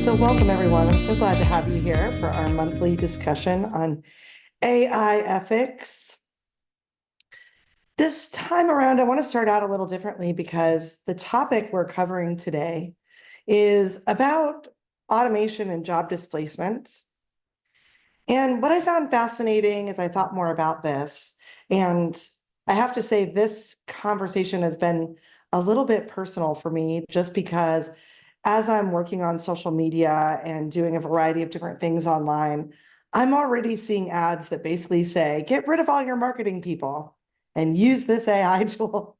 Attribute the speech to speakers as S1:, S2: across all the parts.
S1: So welcome everyone. I'm so glad to have you here for our monthly discussion on AI ethics. This time around, I want to start out a little differently because the topic we're covering today is about automation and job displacement. And what I found fascinating as I thought more about this, and I have to say this conversation has been a little bit personal for me just because as I'm working on social media and doing a variety of different things online, I'm already seeing ads that basically say, get rid of all your marketing people and use this AI tool.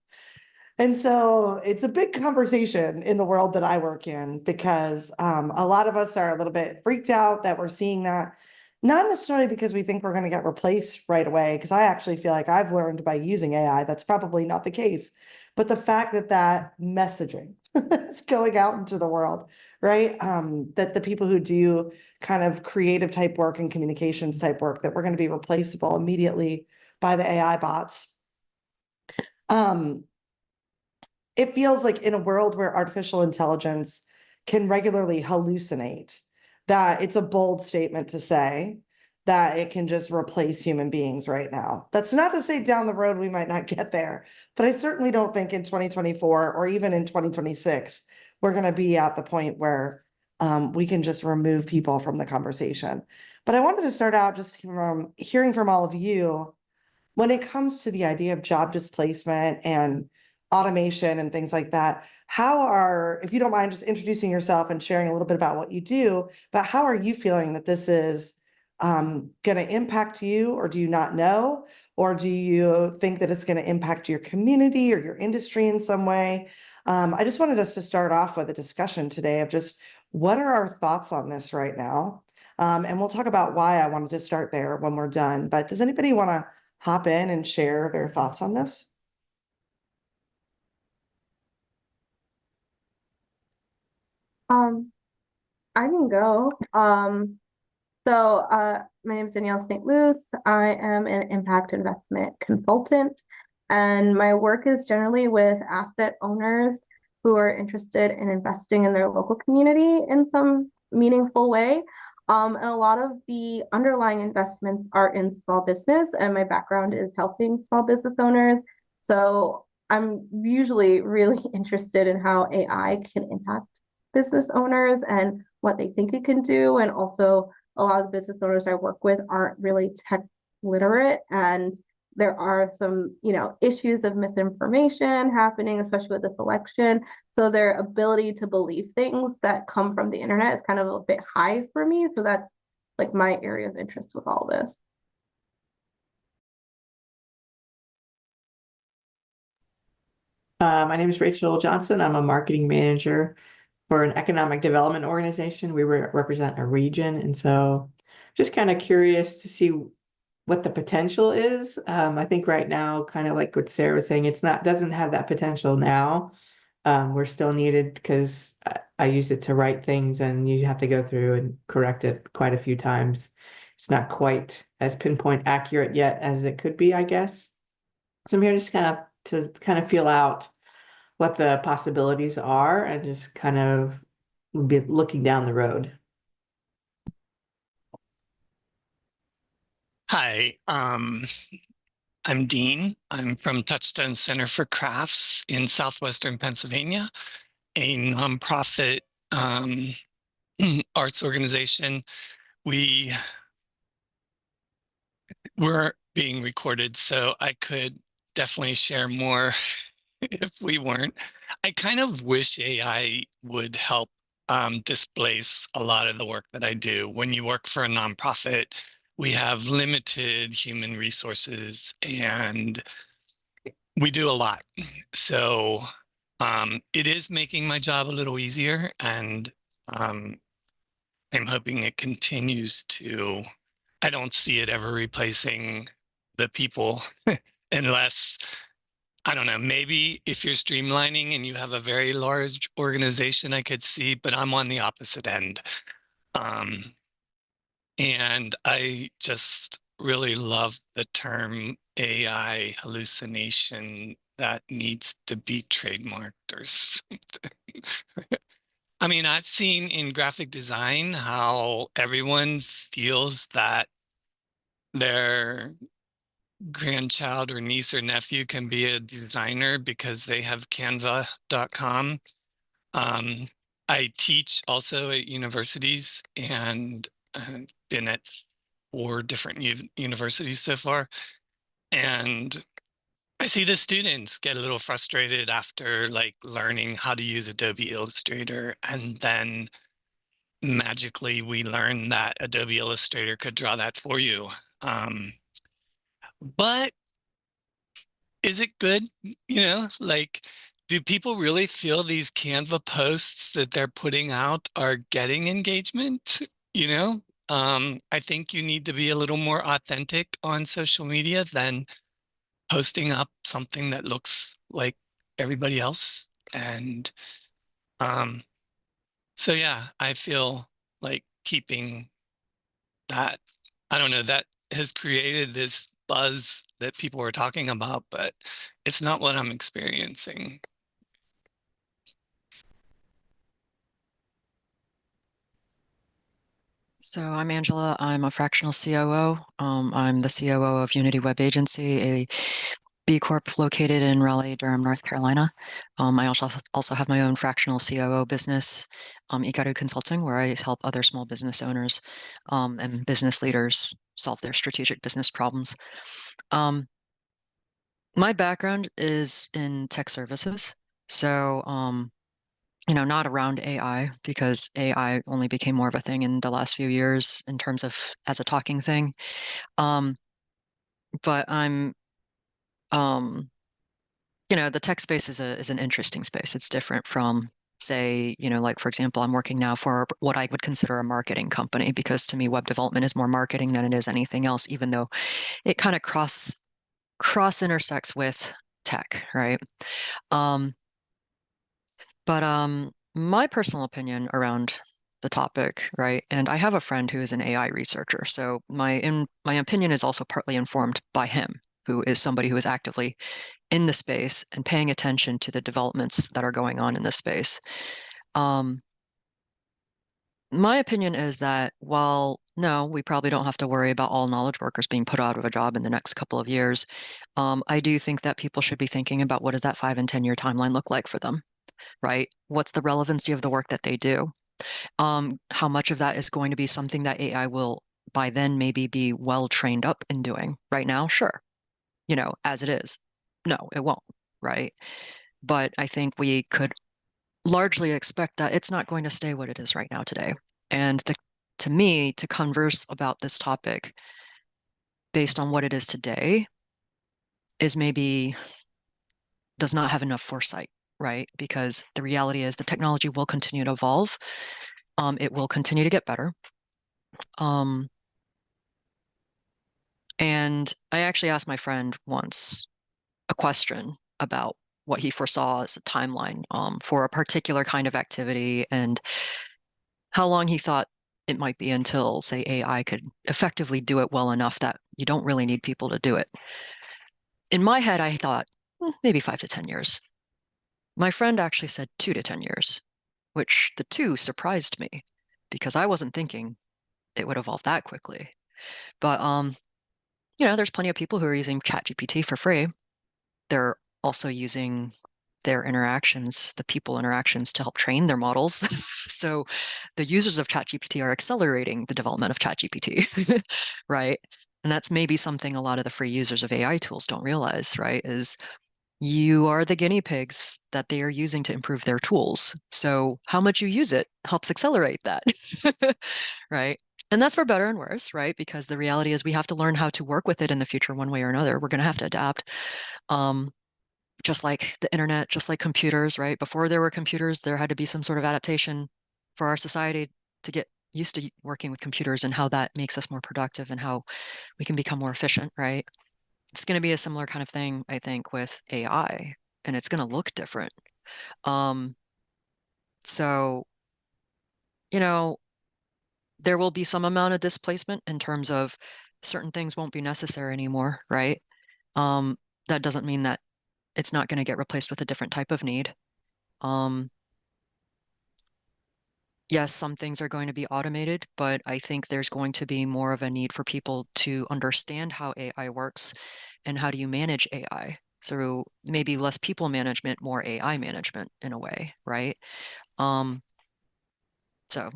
S1: And so it's a big conversation in the world that I work in because a lot of us are a little bit freaked out that we're seeing that, not necessarily because we think we're going to get replaced right away, because I actually feel like I've learned by using AI that's probably not the case. But the fact that that messaging is going out into the world, right? That the people who do kind of creative type work and communications type work, that we're going to be replaceable immediately by the AI bots. Um, it feels like in a world where artificial intelligence can regularly hallucinate, that it's a bold statement to say that it can just replace human beings right now. That's not to say down the road we might not get there, but I certainly don't think in 2024 or even in 2026, we're going to be at the point where we can just remove people from the conversation. But I wanted to start out just from hearing from all of you when it comes to the idea of job displacement and automation and things like that. If you don't mind just introducing yourself and sharing a little bit about what you do, but how are you feeling that this is going to impact you, or do you not know? Or do you think that it's going to impact your community or your industry in some way? I just wanted us to start off with a discussion today of just what are our thoughts on this right now? And we'll talk about why I wanted to start there when we're done. But does anybody want to hop in and share their thoughts on this?
S2: Um, I can go. My name is Danielle St. Luce. I am an impact investment consultant, and my work is generally with asset owners who are interested in investing in their local community in some meaningful way. And a lot of the underlying investments are in small business, and my background is helping small business owners. So I'm usually really interested in how AI can impact business owners and what they think it can do. And also, a lot of the business owners I work with aren't really tech literate. And there are some, issues of misinformation happening, especially with this election. So their ability to believe things that come from the internet is kind of a bit high for me. So that's like my area of interest with all this.
S3: My name is Rachel Johnson. I'm a marketing manager for an economic development organization. We represent a region. And so just kind of curious to see what the potential is. I think right now, kind of like what Sarah was saying, doesn't have that potential now. We're still needed because I use it to write things and you have to go through and correct it quite a few times. It's not quite as pinpoint accurate yet as it could be, I guess. So I'm here just to feel out what the possibilities are and just kind of be looking down the road.
S4: Hi, I'm Dean. I'm from Touchstone Center for Crafts in southwestern Pennsylvania, a nonprofit arts organization. We're being recorded, so I could definitely share more if we weren't. I kind of wish AI would help displace a lot of the work that I do. When you work for a nonprofit, we have limited human resources and we do a lot. So it is making my job a little easier, and I'm hoping it continues to. I don't see it ever replacing the people unless, I don't know, maybe if you're streamlining and you have a very large organization, I could see, but I'm on the opposite end. And I just really love the term AI hallucination that needs to be trademarked or something. I mean, I've seen in graphic design how everyone feels that their grandchild or niece or nephew can be a designer because they have canva.com. I teach also at universities and been at 4 different universities so far. And I see the students get a little frustrated after like learning how to use Adobe Illustrator, and then magically we learn that Adobe Illustrator could draw that for you. But is it good? Like, do people really feel these Canva posts that they're putting out are getting engagement? You know, I think you need to be a little more authentic on social media than posting up something that looks like everybody else. And um, so, yeah, I feel like keeping that, I don't know, that has created this buzz that people are talking about, but it's not what I'm experiencing.
S5: So I'm Angela. I'm a fractional COO. I'm the COO of Unity Web Agency, a B Corp located in Raleigh-Durham, North Carolina. I also have my own fractional COO business, Ikaru Consulting, where I help other small business owners and business leaders solve their strategic business problems. My background is in tech services. So not around AI, because AI only became more of a thing in the last few years in terms of as a talking thing. But I'm, the tech space is an interesting space. It's different from, say, like, for example, I'm working now for what I would consider a marketing company, because to me, web development is more marketing than it is anything else, even though it kind of cross intersects with tech, right? But my personal opinion around the topic, right? And I have a friend who is an AI researcher, so my opinion is also partly informed by him, who is somebody who is actively in the space and paying attention to the developments that are going on in this space. My opinion is that while no, we probably don't have to worry about all knowledge workers being put out of a job in the next couple of years, I do think that people should be thinking about what does that 5 and 10 year timeline look like for them, right? What's the relevancy of the work that they do? How much of that is going to be something that AI will by then maybe be well trained up in doing? Right now, sure, as it is. No, it won't, right? But I think we could largely expect that it's not going to stay what it is right now today. And to me, to converse about this topic based on what it is today is maybe does not have enough foresight, right? Because the reality is the technology will continue to evolve. It will continue to get better. And I actually asked my friend once a question about what he foresaw as a timeline for a particular kind of activity and how long he thought it might be until, say, AI could effectively do it well enough that you don't really need people to do it. In my head, I thought maybe 5 to 10 years. My friend actually said 2 to 10 years, which the two surprised me because I wasn't thinking it would evolve that quickly. But there's plenty of people who are using ChatGPT for free. They're also using their interactions, the people interactions, to help train their models. So the users of ChatGPT are accelerating the development of ChatGPT, right? And that's maybe something a lot of the free users of AI tools don't realize, right? Is you are the guinea pigs that they are using to improve their tools. So how much you use it helps accelerate that, right? And that's for better and worse, right? Because the reality is we have to learn how to work with it in the future one way or another. We're going to have to adapt. Just like the internet, just like computers, right? Before there were computers, there had to be some sort of adaptation for our society to get used to working with computers and how that makes us more productive and how we can become more efficient, right? It's going to be a similar kind of thing, I think, with AI, and it's going to look different. So, there will be some amount of displacement in terms of certain things won't be necessary anymore, right? That doesn't mean that it's not going to get replaced with a different type of need. yes, some things are going to be automated, but I think there's going to be more of a need for people to understand how AI works and how do you manage AI. So maybe less people management, more AI management in a way, right? So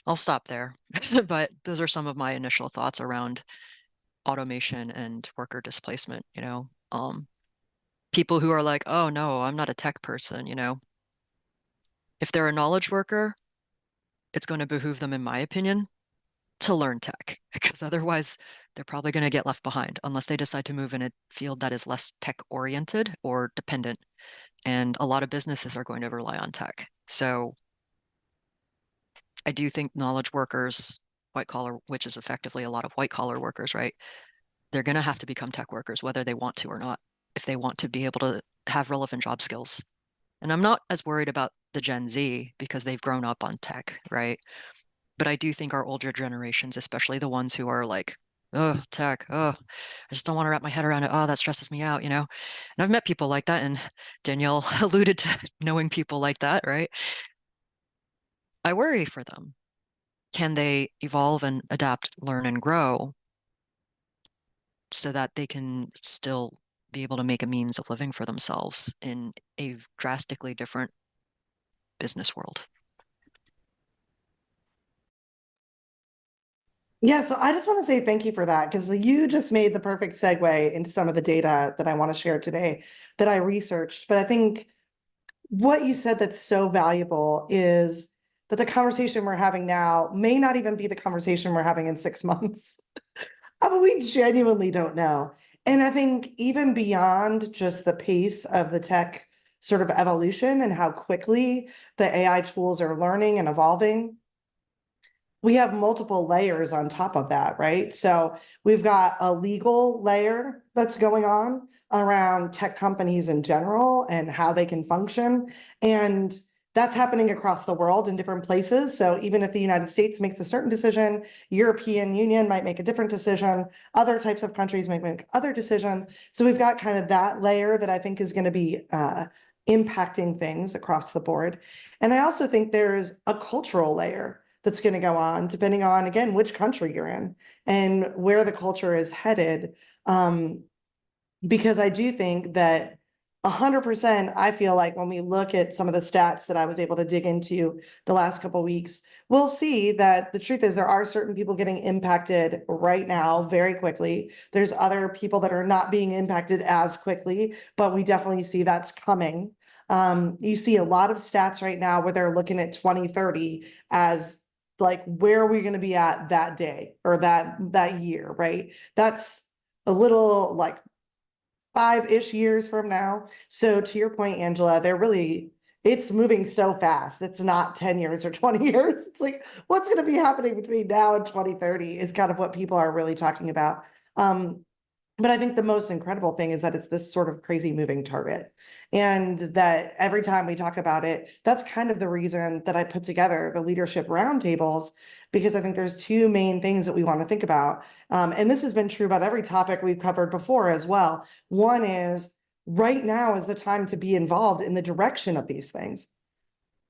S5: I'll stop there. But those are some of my initial thoughts around automation and worker displacement, people who are like, oh no, I'm not a tech person, if they're a knowledge worker, it's going to behoove them, in my opinion, to learn tech, because otherwise they're probably going to get left behind unless they decide to move in a field that is less tech oriented or dependent. And a lot of businesses are going to rely on tech. So I do think knowledge workers, white collar, which is effectively a lot of white collar workers, right? They're going to have to become tech workers, whether they want to or not, if they want to be able to have relevant job skills. And I'm not as worried about the Gen Z because they've grown up on tech, right? But I do think our older generations, especially the ones who are like, oh, tech, oh, I just don't want to wrap my head around it. Oh, that stresses me out, And I've met people like that, and Danielle alluded to knowing people like that, right? I worry for them. Can they evolve and adapt, learn, and grow so that they can still be able to make a means of living for themselves in a drastically different business world?
S1: Yeah, so I just want to say thank you for that, because you just made the perfect segue into some of the data that I want to share today that I researched. But I think what you said that's so valuable is that the conversation we're having now may not even be the conversation we're having in 6 months. I mean, we genuinely don't know. And I think even beyond just the pace of the tech sort of evolution and how quickly the AI tools are learning and evolving, we have multiple layers on top of that, right? So we've got a legal layer that's going on around tech companies in general and how they can function. And that's happening across the world in different places. So even if the United States makes a certain decision, European Union might make a different decision, other types of countries might make other decisions. So we've got kind of that layer that I think is going to be impacting things across the board. And I also think there's a cultural layer that's going to go on, depending on, again, which country you're in and where the culture is headed. Because I do think that 100%, I feel like when we look at some of the stats that I was able to dig into the last couple of weeks, we'll see that the truth is there are certain people getting impacted right now very quickly. There's other people that are not being impacted as quickly, but we definitely see that's coming. You see a lot of stats right now where they're looking at 2030 as like, where are we going to be at that day or that year, right? That's a little like 5-ish years from now. So to your point, Angela, it's moving so fast. It's not 10 years or 20 years. It's like, what's going to be happening between now and 2030 is kind of what people are really talking about. But I think the most incredible thing is that it's this sort of crazy moving target. And that every time we talk about it, that's kind of the reason that I put together the leadership roundtables, because I think there's two main things that we want to think about. And this has been true about every topic we've covered before as well. One is, right now is the time to be involved in the direction of these things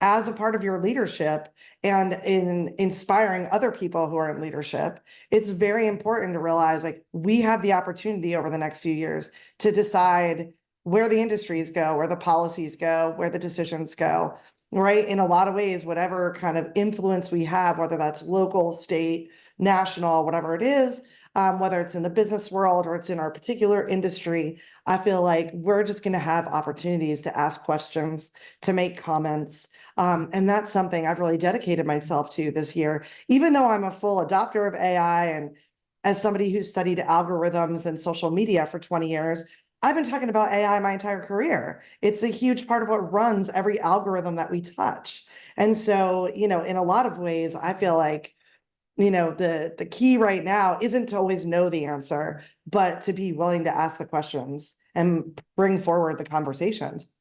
S1: as a part of your leadership and in inspiring other people who are in leadership. It's very important to realize, like, we have the opportunity over the next few years to decide where the industries go, where the policies go, where the decisions go, right? In a lot of ways, whatever kind of influence we have, whether that's local, state, national, whatever it is, whether it's in the business world or it's in our particular industry, I feel like we're just going to have opportunities to ask questions, to make comments. And that's something I've really dedicated myself to this year, even though I'm a full adopter of AI. And as somebody who's studied algorithms and social media for 20 years, I've been talking about AI my entire career. It's a huge part of what runs every algorithm that we touch. And so, in a lot of ways, I feel like, the key right now isn't to always know the answer, but to be willing to ask the questions and bring forward the conversations.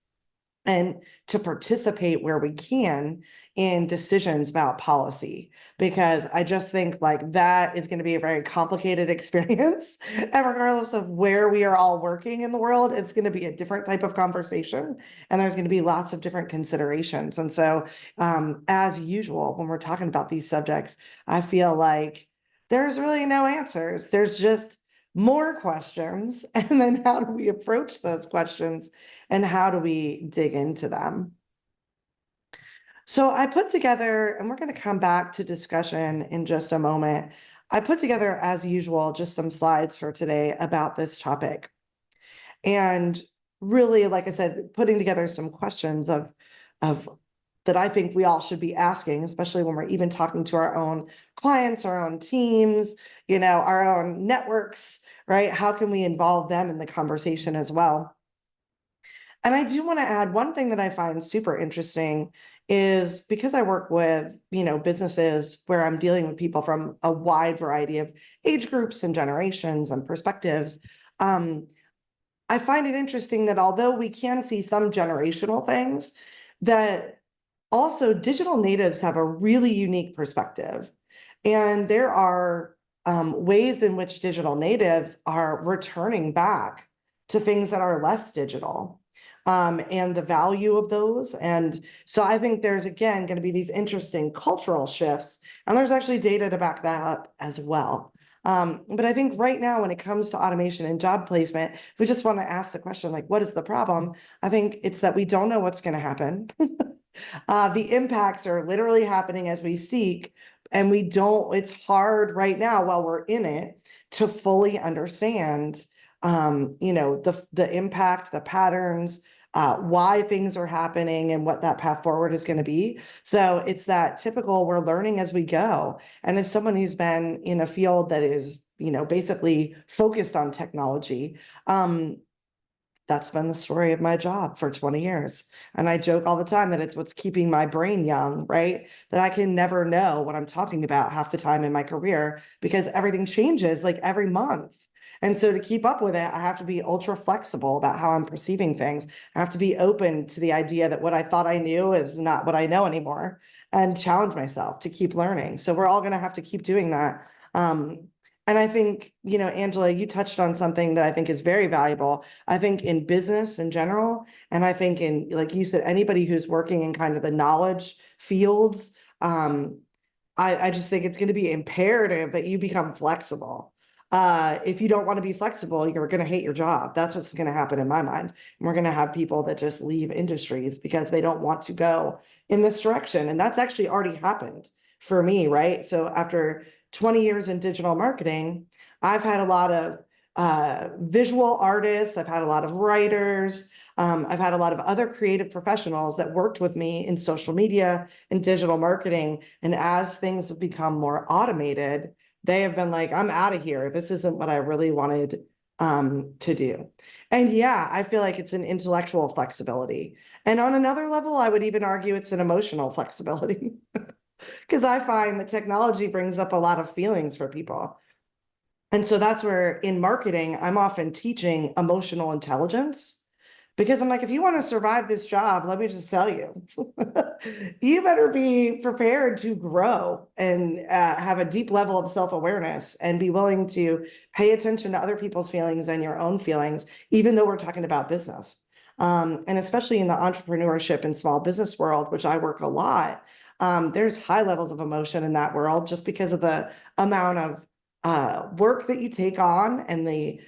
S1: and to participate where we can in decisions about policy, because I just think like that is going to be a very complicated experience. And regardless of where we are all working in the world, it's going to be a different type of conversation. And there's going to be lots of different considerations. And so, as usual, when we're talking about these subjects, I feel like there's really no answers. There's just more questions. And then how do we approach those questions? And how do we dig into them? So I put together, and we're going to come back to discussion in just a moment. I put together, as usual, just some slides for today about this topic. And really, like I said, putting together some questions of that I think we all should be asking, especially when we're even talking to our own clients, our own teams, our own networks, right? How can we involve them in the conversation as well? And I do want to add one thing that I find super interesting is because I work with, businesses where I'm dealing with people from a wide variety of age groups and generations and perspectives. I find it interesting that although we can see some generational things, that also digital natives have a really unique perspective. And there are ways in which digital natives are returning back to things that are less digital. And the value of those. And so I think there's, again, going to be these interesting cultural shifts. And there's actually data to back that up as well. But I think right now, when it comes to automation and job placement, if we just want to ask the question, like, what is the problem? I think it's that we don't know what's going to happen. The impacts are literally happening as we speak. And it's hard right now while we're in it to fully understand, the impact, the patterns, why things are happening and what that path forward is going to be. So it's that typical, we're learning as we go. And as someone who's been in a field that is, basically focused on technology, that's been the story of my job for 20 years. And I joke all the time that it's what's keeping my brain young, right? That I can never know what I'm talking about half the time in my career because everything changes like every month. And so to keep up with it, I have to be ultra flexible about how I'm perceiving things. I have to be open to the idea that what I thought I knew is not what I know anymore and challenge myself to keep learning. So we're all going to have to keep doing that. And I think, Angela, you touched on something that I think is very valuable. I think in business in general, and I think in, like you said, anybody who's working in kind of the knowledge fields, I just think it's going to be imperative that you become flexible. If you don't want to be flexible, you're going to hate your job. That's what's going to happen in my mind. And we're going to have people that just leave industries because they don't want to go in this direction. And that's actually already happened for me, right? So after 20 years in digital marketing, I've had a lot of visual artists, I've had a lot of writers, I've had a lot of other creative professionals that worked with me in social media and digital marketing. And as things have become more automated, they have been like, I'm out of here. This isn't what I really wanted to do. And yeah, I feel like it's an intellectual flexibility. And on another level, I would even argue it's an emotional flexibility. Because I find that technology brings up a lot of feelings for people. And so that's where in marketing, I'm often teaching emotional intelligence because I'm like, if you want to survive this job, let me just tell you, you better be prepared to grow and have a deep level of self-awareness and be willing to pay attention to other people's feelings and your own feelings, even though we're talking about business. And especially in the entrepreneurship and small business world, which I work a lot, there's high levels of emotion in that world just because of the amount of work that you take on and the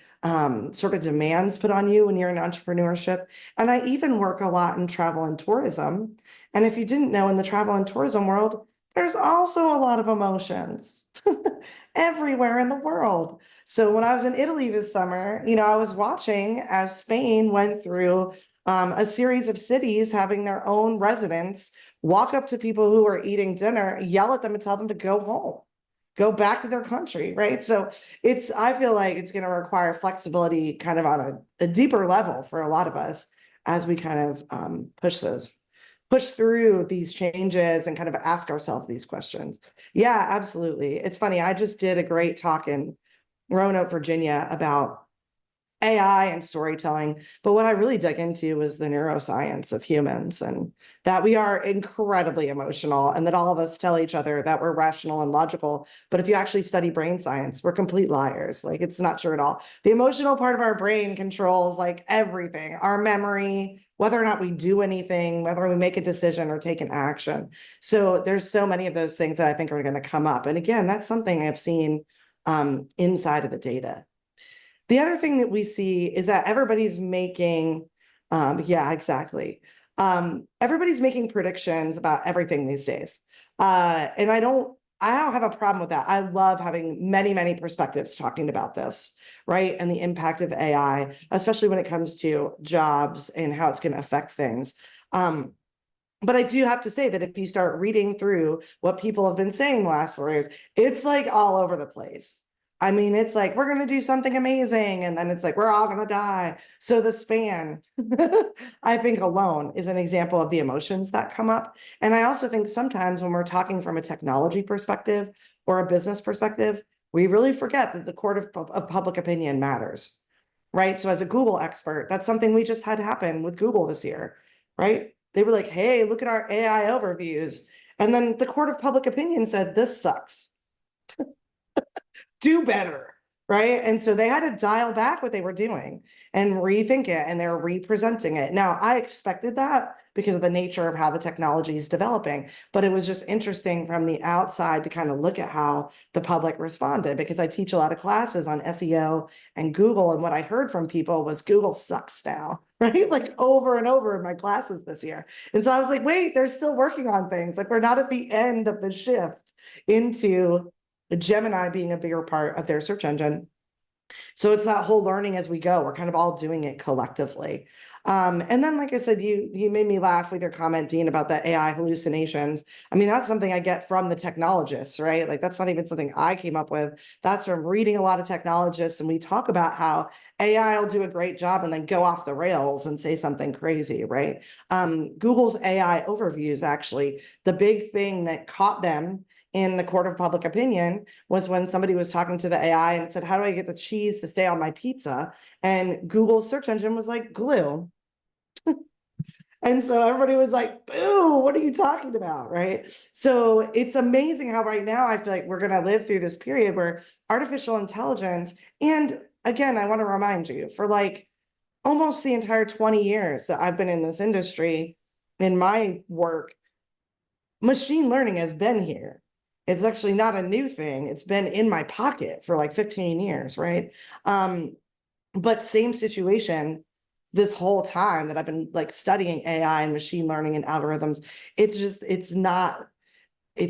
S1: sort of demands put on you when you're in entrepreneurship. And I even work a lot in travel and tourism. And if you didn't know, in the travel and tourism world, there's also a lot of emotions everywhere in the world. So when I was in Italy this summer, I was watching as Spain went through a series of cities having their own residents walk up to people who are eating dinner, yell at them and tell them to go home, go back to their country, right? So I feel like it's going to require flexibility kind of on a deeper level for a lot of us as we kind of push through these changes and kind of ask ourselves these questions. Yeah, absolutely. It's funny. I just did a great talk in Roanoke, Virginia about AI and storytelling. But what I really dug into was the neuroscience of humans, and that we are incredibly emotional, and that all of us tell each other that we're rational and logical. But if you actually study brain science, we're complete liars. Like, it's not true at all. The emotional part of our brain controls like everything, our memory, whether or not we do anything, whether we make a decision or take an action. So there's so many of those things that I think are going to come up. And again, that's something I've seen inside of the data. The other thing that we see is that everybody's making, yeah, exactly. Everybody's making predictions about everything these days. And I don't have a problem with that. I love having many, many perspectives talking about this, right? And the impact of AI, especially when it comes to jobs and how it's going to affect things. But I do have to say that if you start reading through what people have been saying the last 4 years, it's like all over the place. I mean, it's like, we're going to do something amazing. And then it's like, we're all going to die. So the span, I think alone is an example of the emotions that come up. And I also think sometimes when we're talking from a technology perspective or a business perspective, we really forget that the court of public opinion matters, right? So as a Google expert, that's something we just had happen with Google this year, right? They were like, hey, look at our AI overviews. And then the court of public opinion said, this sucks. Do better, right? And so they had to dial back what they were doing and rethink it, and they're representing it. Now, I expected that because of the nature of how the technology is developing, but it was just interesting from the outside to kind of look at how the public responded, because I teach a lot of classes on SEO and Google, and what I heard from people was Google sucks now, right? Like over and over in my classes this year. And so I was like, wait, they're still working on things. Like, we're not at the end of the shift into the Gemini being a bigger part of their search engine. So it's that whole learning as we go. We're kind of all doing it collectively. And then, like I said, you made me laugh with your comment, Dean, about the AI hallucinations. I mean, that's something I get from the technologists, right? Like, that's not even something I came up with. That's from reading a lot of technologists, and we talk about how AI will do a great job and then go off the rails and say something crazy, right? Google's AI overviews, actually, the big thing that caught them in the court of public opinion was when somebody was talking to the AI and it said, how do I get the cheese to stay on my pizza? And Google's search engine was like, glue. And so everybody was like, boo, what are you talking about, right? So it's amazing how right now I feel like we're going to live through this period where artificial intelligence, and again, I want to remind you, for like almost the entire 20 years that I've been in this industry, in my work, machine learning has been here. It's actually not a new thing. It's been in my pocket for like 15 years, right? But same situation this whole time that I've been like studying AI and machine learning and algorithms. It's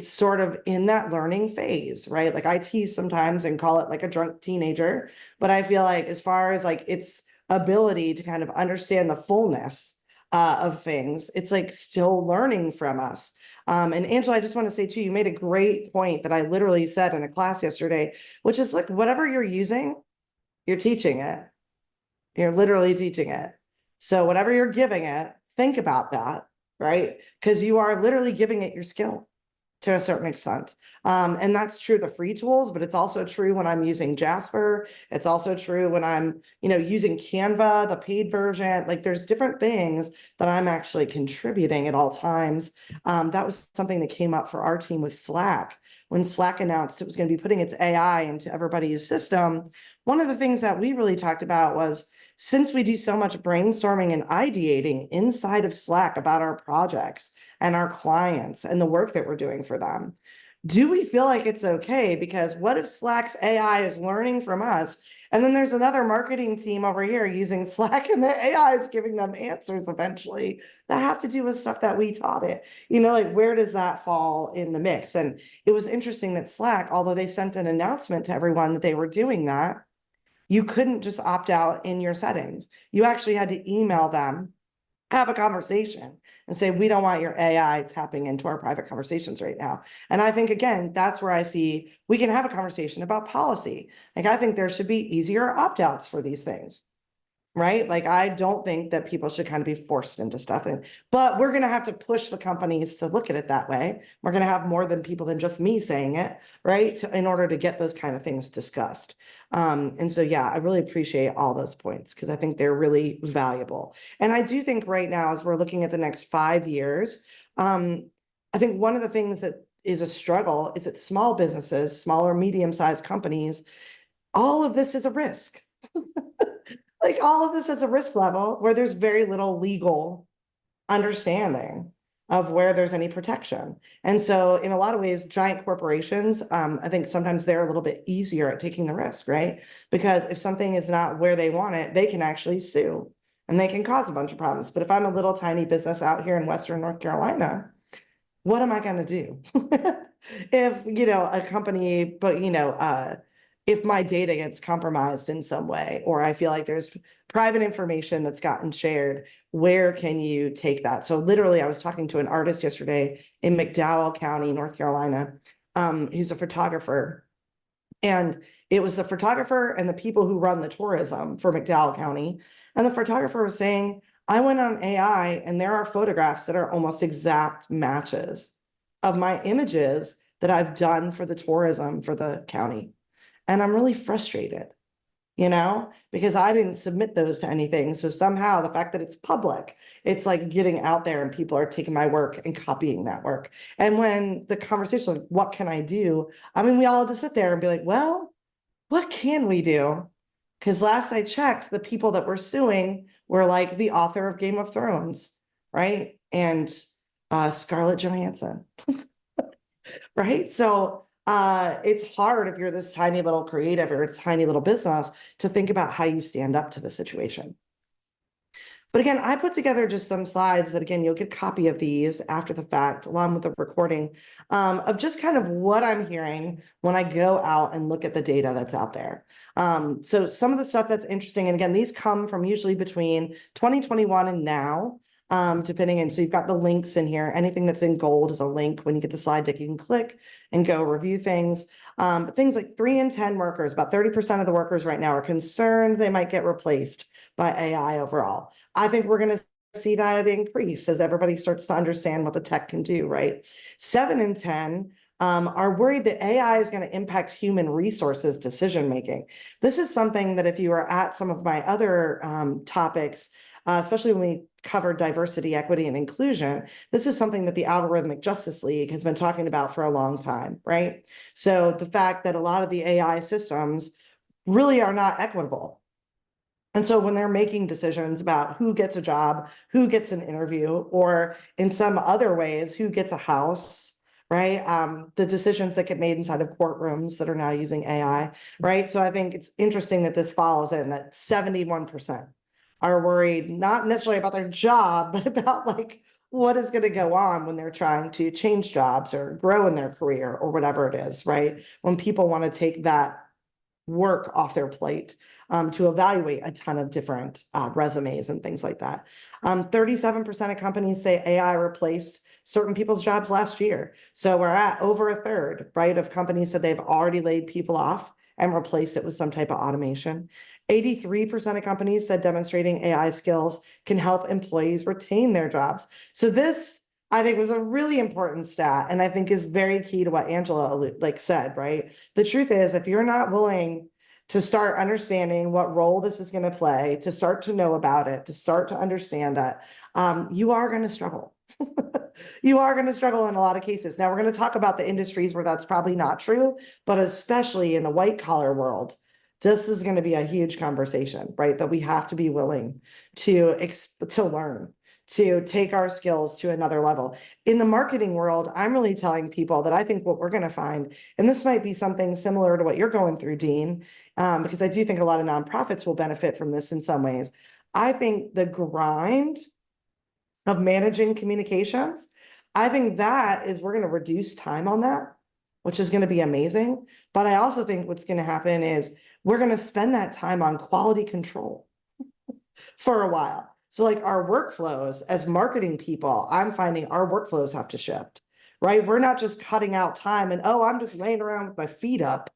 S1: sort of in that learning phase, right? Like, I tease sometimes and call it like a drunk teenager, but I feel like as far as like its ability to kind of understand the fullness of things, it's like still learning from us. And Angela, I just want to say too, you made a great point that I literally said in a class yesterday, which is like, whatever you're using, you're teaching it. You're literally teaching it. So whatever you're giving it, think about that, right? Because you are literally giving it your skill to a certain extent. And that's true of the free tools, but it's also true when I'm using Jasper. It's also true when I'm, using Canva, the paid version. Like, there's different things that I'm actually contributing at all times. That was something that came up for our team with Slack. When Slack announced it was going to be putting its AI into everybody's system, one of the things that we really talked about was, since we do so much brainstorming and ideating inside of Slack about our projects and our clients and the work that we're doing for them, do we feel like it's okay? Because what if Slack's AI is learning from us, and then there's another marketing team over here using Slack and the AI is giving them answers eventually that have to do with stuff that we taught it? Like, where does that fall in the mix? And it was interesting that Slack, although they sent an announcement to everyone that they were doing that, you couldn't just opt out in your settings. You actually had to email them, have a conversation, and say, we don't want your AI tapping into our private conversations right now. And I think, again, that's where I see we can have a conversation about policy. Like, I think there should be easier opt-outs for these things, right? Like, I don't think that people should kind of be forced into stuff. But we're going to have to push the companies to look at it that way. We're going to have more than people than just me saying it, right? In order to get those kind of things discussed. And so, yeah, I really appreciate all those points because I think they're really valuable. And I do think right now, as we're looking at the next 5 years, I think one of the things that is a struggle is that small businesses, small or medium-sized companies, all of this is a risk. Like, all of this is a risk level where there's very little legal understanding of where there's any protection. And so in a lot of ways, giant corporations, I think sometimes they're a little bit easier at taking the risk, right? Because if something is not where they want it, they can actually sue and they can cause a bunch of problems. But if I'm a little tiny business out here in Western North Carolina, what am I going to do? If, a company, but, if my data gets compromised in some way, or I feel like there's private information that's gotten shared, where can you take that? So literally, I was talking to an artist yesterday in McDowell County, North Carolina. He's a photographer. And it was the photographer and the people who run the tourism for McDowell County. And the photographer was saying, I went on AI and there are photographs that are almost exact matches of my images that I've done for the tourism for the county. And I'm really frustrated, because I didn't submit those to anything. So somehow the fact that it's public, it's like getting out there and people are taking my work and copying that work. And when the conversation, like, what can I do? I mean, we all have to sit there and be like, well, what can we do? Because last I checked, the people that were suing were like the author of Game of Thrones, right? And Scarlett Johansson, right? So it's hard if you're this tiny little creative or a tiny little business to think about how you stand up to the situation. But again, I put together just some slides that, again, you'll get a copy of these after the fact, along with the recording, of just kind of what I'm hearing when I go out and look at the data that's out there. So some of the stuff that's interesting, and again, these come from usually between 2021 and now, depending. And so you've got the links in here. Anything that's in gold is a link. When you get the slide deck, you can click and go review things. But things like 3 in 10 workers, about 30% of the workers right now are concerned they might get replaced by AI overall. I think we're going to see that increase as everybody starts to understand what the tech can do, right? 7 in 10 are worried that AI is going to impact human resources decision-making. This is something that if you are at some of my other topics, especially when we cover diversity, equity, and inclusion, this is something that the Algorithmic Justice League has been talking about for a long time, right? So the fact that a lot of the AI systems really are not equitable. And so when they're making decisions about who gets a job, who gets an interview, or in some other ways, who gets a house, right? The decisions that get made inside of courtrooms that are now using AI, right? So I think it's interesting that this follows in that 71% are worried, not necessarily about their job, but about like what is going to go on when they're trying to change jobs or grow in their career or whatever it is, right? When people want to take that work off their plate to evaluate a ton of different resumes and things like that. 37% of companies say AI replaced certain people's jobs last year. So we're at over a third, right, of companies said they've already laid people off and replaced it with some type of automation. 83% of companies said demonstrating AI skills can help employees retain their jobs. So this, I think, was a really important stat, and I think is very key to what Angela said, right? The truth is, if you're not willing to start understanding what role this is going to play, to start to know about it, to start to understand that, you are going to struggle. You are going to struggle in a lot of cases. Now, we're going to talk about the industries where that's probably not true, but especially in the white collar world, this is going to be a huge conversation, right? That we have to be willing to learn, to take our skills to another level. In the marketing world, I'm really telling people that I think what we're going to find, and this might be something similar to what you're going through, Dean, because I do think a lot of nonprofits will benefit from this in some ways. I think the grind of managing communications, I think that is, we're going to reduce time on that, which is going to be amazing. But I also think what's going to happen is we're going to spend that time on quality control for a while. So like our workflows as marketing people, I'm finding our workflows have to shift, right? We're not just cutting out time and, oh, I'm just laying around with my feet up.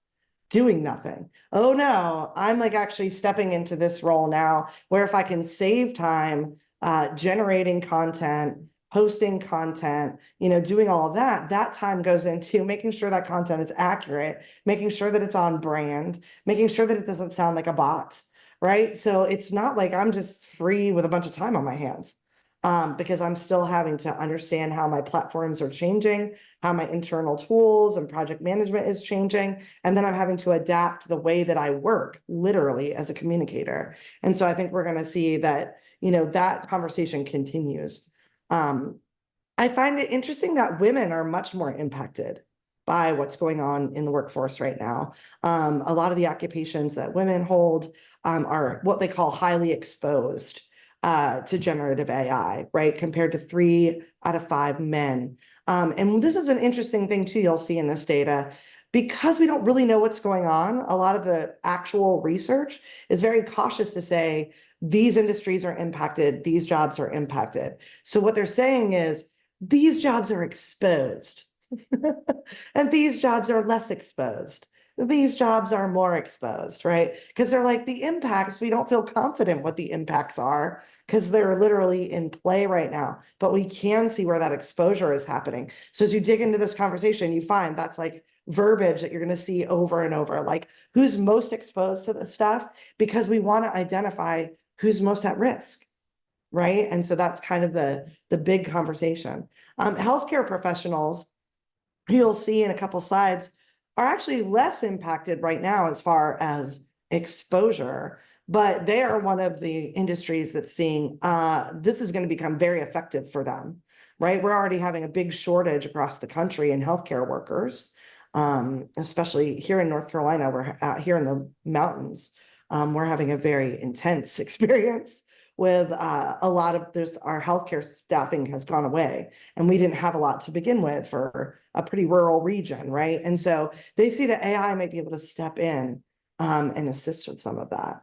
S1: doing nothing. Oh no, I'm like actually stepping into this role now where if I can save time generating content, posting content, doing all of that, that time goes into making sure that content is accurate, making sure that it's on brand, making sure that it doesn't sound like a bot, right? So it's not like I'm just free with a bunch of time on my hands. Because I'm still having to understand how my platforms are changing, how my internal tools and project management is changing. And then I'm having to adapt the way that I work literally as a communicator. And so I think we're going to see that, that conversation continues. I find it interesting that women are much more impacted by what's going on in the workforce right now. A lot of the occupations that women hold are what they call highly exposed to generative AI, right? Compared to 3 out of 5 men. And this is an interesting thing too, you'll see in this data, because we don't really know what's going on. A lot of the actual research is very cautious to say, these industries are impacted, these jobs are impacted. So what they're saying is, these jobs are exposed and these jobs are less exposed. These jobs are more exposed, right? Because they're like the impacts, we don't feel confident what the impacts are because they're literally in play right now, but we can see where that exposure is happening. So as you dig into this conversation, you find that's like verbiage that you're going to see over and over, like who's most exposed to this stuff, because we want to identify who's most at risk, right? And so that's kind of the big conversation. Healthcare professionals, you'll see in a couple slides, are actually less impacted right now as far as exposure, but they are one of the industries that's seeing this is going to become very effective for them, right? We're already having a big shortage across the country in healthcare workers, especially here in North Carolina. We're here in the mountains. We're having a very intense experience with a lot of our healthcare staffing has gone away, and we didn't have a lot to begin with for a pretty rural region, right? And so they see that AI might be able to step in and assist with some of that.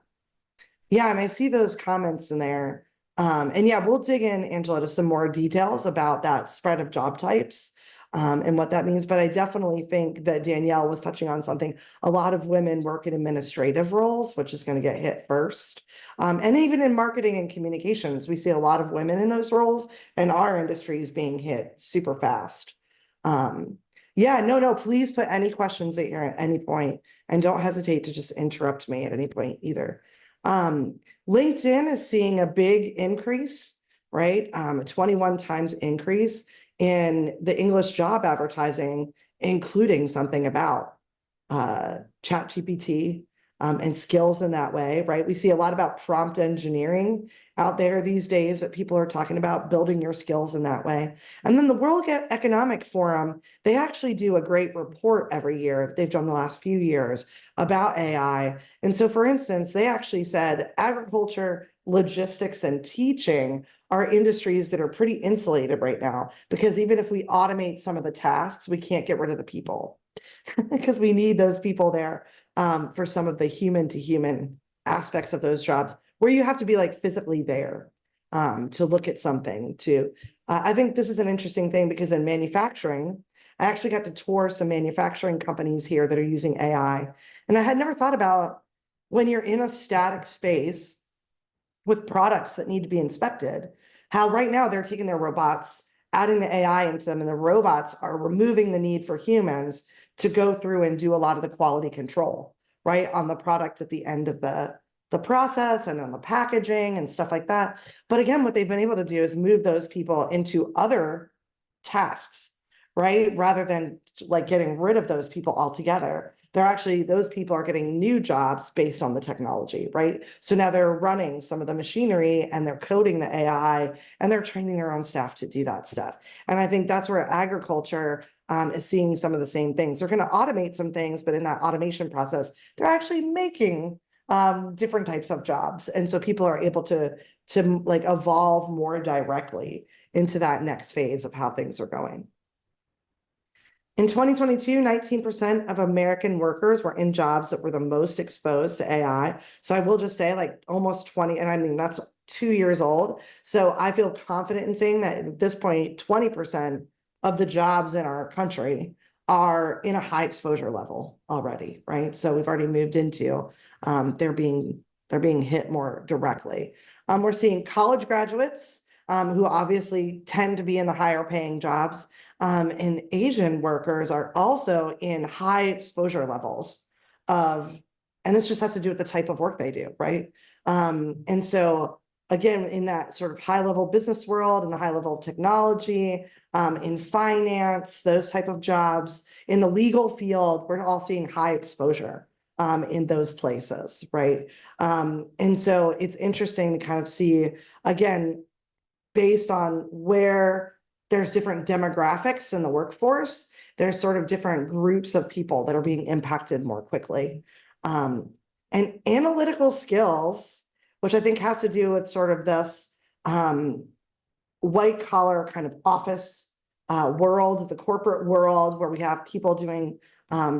S1: Yeah, and I see those comments in there. And yeah, we'll dig in, Angela, to some more details about that spread of job types and what that means. But I definitely think that Danielle was touching on something. A lot of women work in administrative roles, which is going to get hit first. And even in marketing and communications, we see a lot of women in those roles, and our industry is being hit super fast. Yeah, no, please put any questions that you're at any point, and don't hesitate to just interrupt me at any point either. LinkedIn is seeing a big increase, right? A 21 times increase in the English job advertising, including something about ChatGPT and skills in that way, right? We see a lot about prompt engineering out there these days that people are talking about building your skills in that way. And then the World Economic Forum, they actually do a great report every year that they've done the last few years about AI. And so, for instance, they actually said agriculture, logistics, and teaching are industries that are pretty insulated right now, because even if we automate some of the tasks, we can't get rid of the people because we need those people there for some of the human to human aspects of those jobs where you have to be like physically there to look at something I think this is an interesting thing because in manufacturing, I actually got to tour some manufacturing companies here that are using AI. And I had never thought about when you're in a static space with products that need to be inspected, how right now they're taking their robots, adding the AI into them, and the robots are removing the need for humans to go through and do a lot of the quality control, right, on the product at the end of the process and on the packaging and stuff like that. But again, what they've been able to do is move those people into other tasks, right? Rather than like getting rid of those people altogether. Those people are getting new jobs based on the technology, right? So now they're running some of the machinery and they're coding the AI and they're training their own staff to do that stuff. And I think that's where agriculture is seeing some of the same things. They're going to automate some things, but in that automation process, they're actually making different types of jobs. And so people are able to like evolve more directly into that next phase of how things are going. In 2022, 19% of American workers were in jobs that were the most exposed to AI. So I will just say like almost 20, and I mean, that's 2 years old. So I feel confident in saying that at this point, 20% of the jobs in our country are in a high exposure level already, right? So we've already moved into they're being hit more directly. We're seeing college graduates who obviously tend to be in the higher paying jobs, and Asian workers are also in high exposure levels of, and this just has to do with the type of work they do, right? And so again, in that sort of high level business world, in the high level of technology, in finance, those type of jobs, in the legal field, we're all seeing high exposure in those places, right? And so it's interesting to kind of see, again, based on where there's different demographics in the workforce, there's sort of different groups of people that are being impacted more quickly. And analytical skills, which I think has to do with sort of this white collar kind of office world, the corporate world, where we have people doing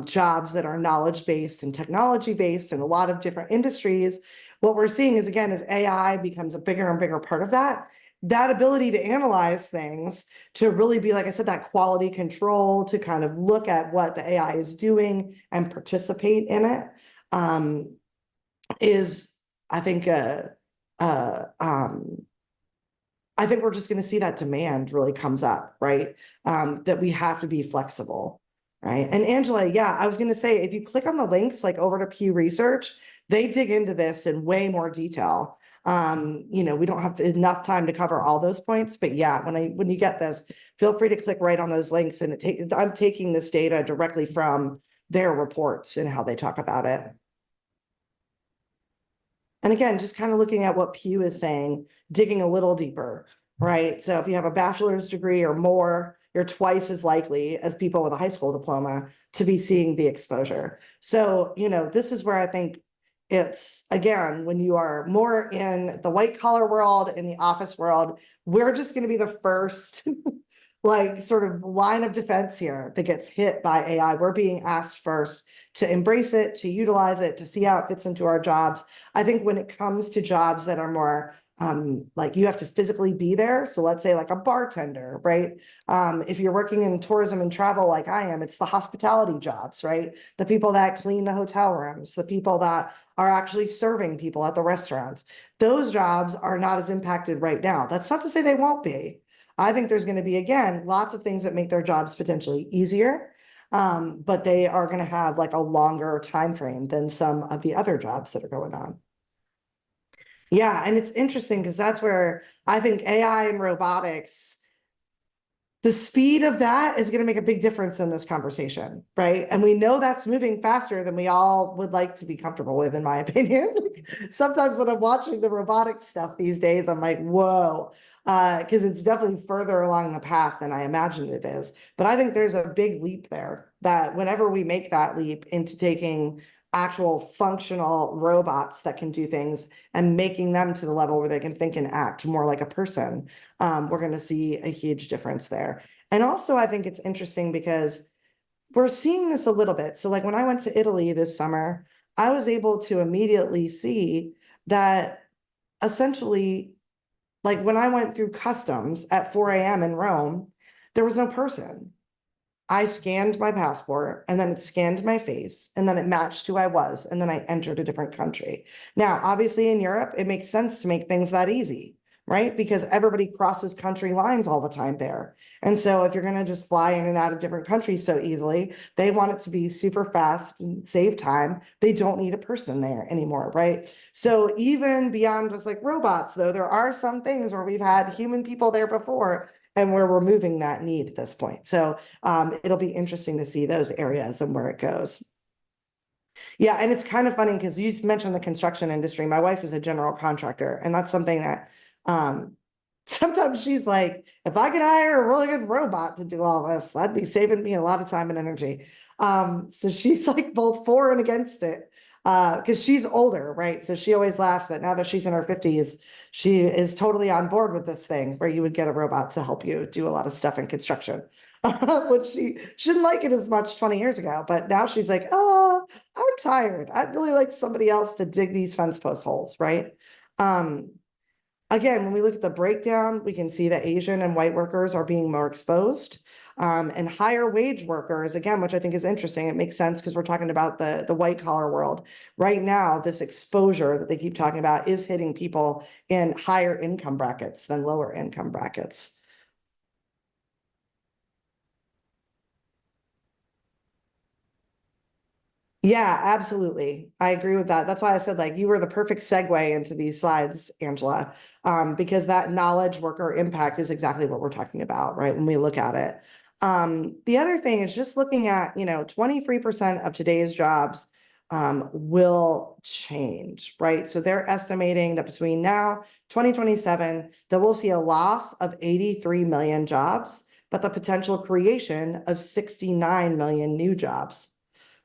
S1: jobs that are knowledge based and technology based in a lot of different industries. What we're seeing is, again, as AI becomes a bigger and bigger part of that, that ability to analyze things, to really be, like I said, that quality control, to kind of look at what the AI is doing and participate in it, is, I think, I think we're just going to see that demand really comes up, right? That we have to be flexible, right? And Angela, yeah, I was going to say, if you click on the links, like over to Pew Research, they dig into this in way more detail. You know, we don't have enough time to cover all those points, but yeah, when you get this, feel free to click right on those links, and I'm taking this data directly from their reports and how they talk about it. And again, just kind of looking at what Pew is saying, digging a little deeper, right? So if you have a bachelor's degree or more, you're twice as likely as people with a high school diploma to be seeing the exposure. So, you know, this is where I think it's, again, when you are more in the white collar world, in the office world, we're just going to be the first like sort of line of defense here that gets hit by AI. We're being asked first to embrace it, to utilize it, to see how it fits into our jobs. I think when it comes to jobs that are more like you have to physically be there. So let's say like a bartender, right? If you're working in tourism and travel like I am, it's the hospitality jobs, right? The people that clean the hotel rooms, the people that are actually serving people at the restaurants. Those jobs are not as impacted right now. That's not to say they won't be. I think there's going to be, again, lots of things that make their jobs potentially easier. But they are going to have like a longer time frame than some of the other jobs that are going on. Yeah, and it's interesting because that's where I think AI and robotics, the speed of that is going to make a big difference in this conversation, right? And we know that's moving faster than we all would like to be comfortable with, in my opinion. Sometimes when I'm watching the robotics stuff these days, I'm like, whoa, because it's definitely further along the path than I imagined it is. But I think there's a big leap there, that whenever we make that leap into taking actual functional robots that can do things and making them to the level where they can think and act more like a person, we're going to see a huge difference there. And also, I think it's interesting because we're seeing this a little bit. So like when I went to Italy this summer, I was able to immediately see that essentially, like when I went through customs at 4 a.m. in Rome, there was no person. I scanned my passport, and then it scanned my face, and then it matched who I was, and then I entered a different country. Now, obviously in Europe, it makes sense to make things that easy, right? Because everybody crosses country lines all the time there. And so if you're going to just fly in and out of different countries so easily, they want it to be super fast and save time. They don't need a person there anymore, right? So even beyond just like robots, though, there are some things where we've had human people there before, and we're removing that need at this point. So it'll be interesting to see those areas and where it goes. Yeah, and it's kind of funny because you mentioned the construction industry. My wife is a general contractor, and that's something that sometimes she's like, if I could hire a really good robot to do all this, that'd be saving me a lot of time and energy. So she's like both for and against it. Because she's older, right? So she always laughs that now that she's in her 50s, she is totally on board with this thing where you would get a robot to help you do a lot of stuff in construction. Which she didn't like it as much 20 years ago, but now she's like, oh, I'm tired. I'd really like somebody else to dig these fence post holes, right? Again, when we look at the breakdown, we can see that Asian and white workers are being more exposed. and higher wage workers, again, which I think is interesting. It makes sense because we're talking about the white collar world. Right now, this exposure that they keep talking about is hitting people in higher income brackets than lower income brackets. Yeah, absolutely. I agree with that. That's why I said, like, you were the perfect segue into these slides, Angela, because that knowledge worker impact is exactly what we're talking about, right? When we look at it. The other thing is just looking at, 23% of today's jobs will change, right? So they're estimating that between now, 2027, that we'll see a loss of 83 million jobs, but the potential creation of 69 million new jobs.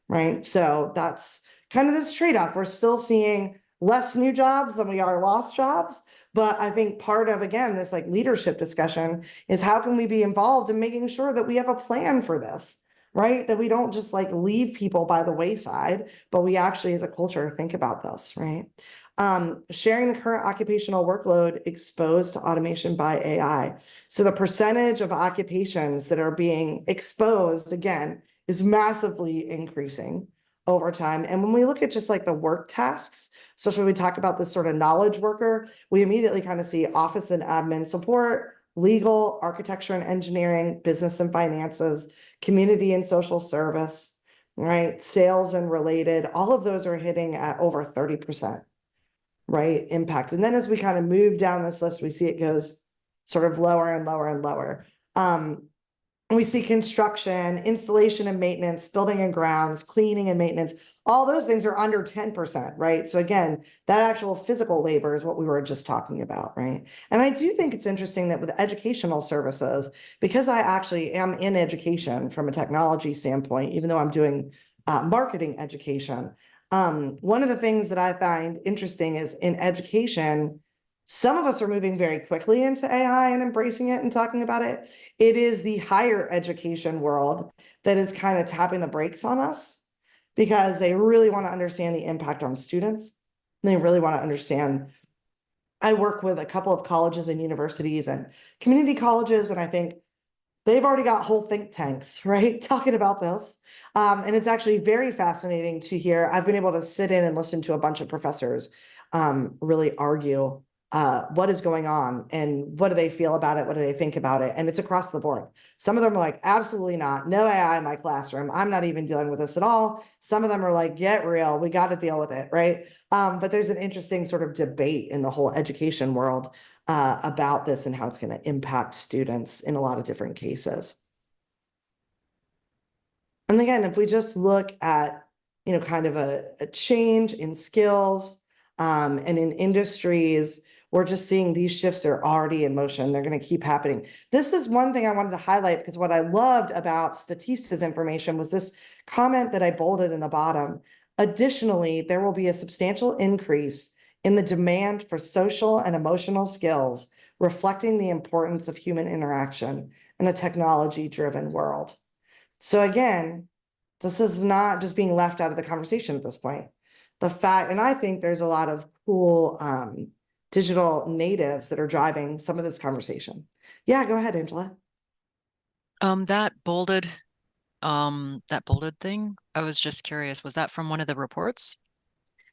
S1: Right. So that's kind of this trade-off. We're still seeing less new jobs than we are lost jobs. But I think part of, again, this like leadership discussion is how can we be involved in making sure that we have a plan for this, right? That we don't just like leave people by the wayside, but we actually as a culture think about this, right? Sharing the current occupational workload exposed to automation by AI. So the percentage of occupations that are being exposed, again, is massively increasing over time. And when we look at just like the work tasks, especially when we talk about this sort of knowledge worker, we immediately kind of see office and admin support, legal, architecture and engineering, business and finances, community and social service, right? Sales and related, all of those are hitting at over 30%, right? Impact. And then as we kind of move down this list, we see it goes sort of lower and lower and lower. We see construction, installation and maintenance, building and grounds, cleaning and maintenance, all those things are under 10%, right? So again, that actual physical labor is what we were just talking about, right? And I do think it's interesting that with educational services, because I actually am in education from a technology standpoint, even though I'm doing marketing education, one of the things that I find interesting is in education, some of us are moving very quickly into AI and embracing it and talking about it. It is the higher education world that is kind of tapping the brakes on us because they really want to understand the impact on students. They really want to understand. I work with a couple of colleges and universities and community colleges, and I think they've already got whole think tanks, right, talking about this. And it's actually very fascinating to hear. I've been able to sit in and listen to a bunch of professors really argue what is going on and what do they feel about it? What do they think about it? And it's across the board. Some of them are like, absolutely not. No AI in my classroom. I'm not even dealing with this at all. Some of them are like, get real. We got to deal with it, right? But there's an interesting sort of debate in the whole education world about this and how it's going to impact students in a lot of different cases. And again, if we just look at, kind of a change in skills and in industries, we're just seeing these shifts are already in motion. They're going to keep happening. This is one thing I wanted to highlight because what I loved about Statista's information was this comment that I bolded in the bottom. Additionally, there will be a substantial increase in the demand for social and emotional skills, reflecting the importance of human interaction in a technology-driven world. So again, this is not just being left out of the conversation at this point. The fact, and I think there's a lot of cool digital natives that are driving some of this conversation. Yeah, go ahead, Angela.
S5: That bolded thing, I was just curious, was that from one of the reports?